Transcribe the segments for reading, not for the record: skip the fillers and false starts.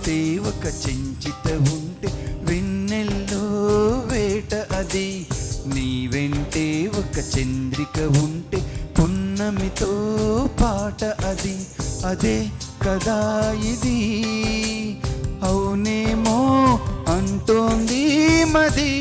వెంటే ఒక చెంచిత ఉంటే వెన్నెల్లో వేట అది, నీ వెంటే ఒక చంద్రిక ఉంటే పున్నమితో పాట అది, అదే కదా ఇది అవునేమో అంటోంది మది.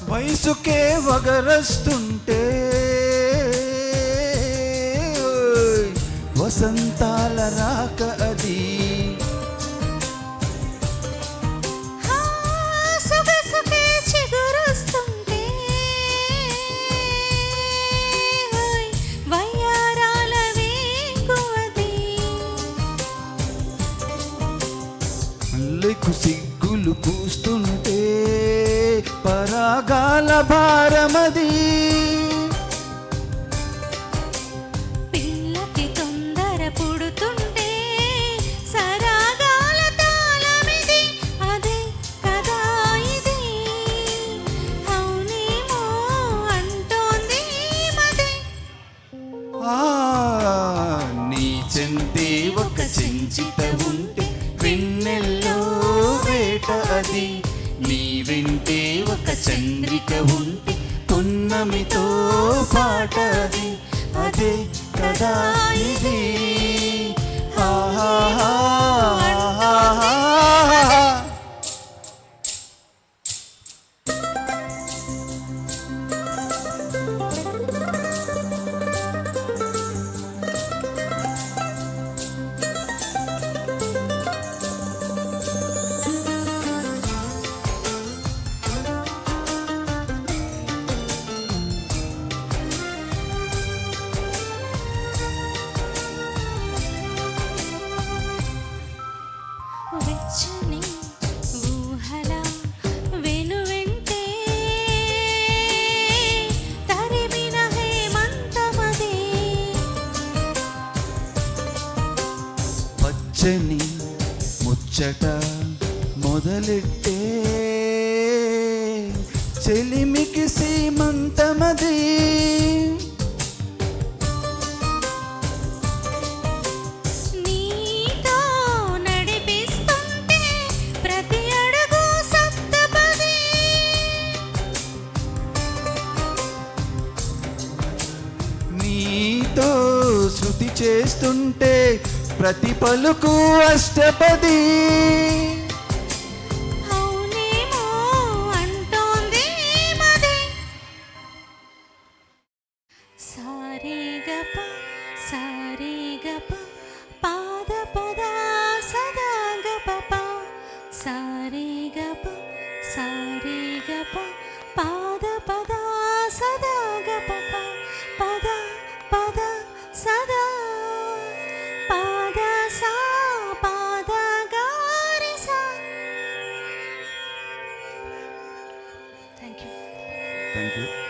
వయసుకే వగరస్తుంటే వసంతాల రాక అది, సిగ్గులు పూస్తుంటే పరాగాల భారమది, పిల్లకి తొందర పుడుతుంటే సరాగాల తాళమిది, అదే కదా ఇది అవునేమో అంటోంది మది. నీ చెంతే ఒక చెంచిత ఉంటే వెన్నెల్లో వేట అది, నీ వెంటే ఒక చంద్రిక ఉంటే పున్నమితో పాట అది, అదే కదా ఇది వెచ్చని ఊహల వెనువెంటే తరిమిన హేమంతమది, పచ్చని ముచ్చట మొదలెట్టే చెలిమికి సీమంతమది, నీతో శృతి చేస్తుంటే ప్రతి పలుకు అష్టపది, అవునేమో అంటోంది మది. సారేగప సారేగప పాద పద సదా గపప, సారేగప సారేగప పాద పద సదా గపప, పద పద సదా పాద సా పాద గారి సా. Thank you.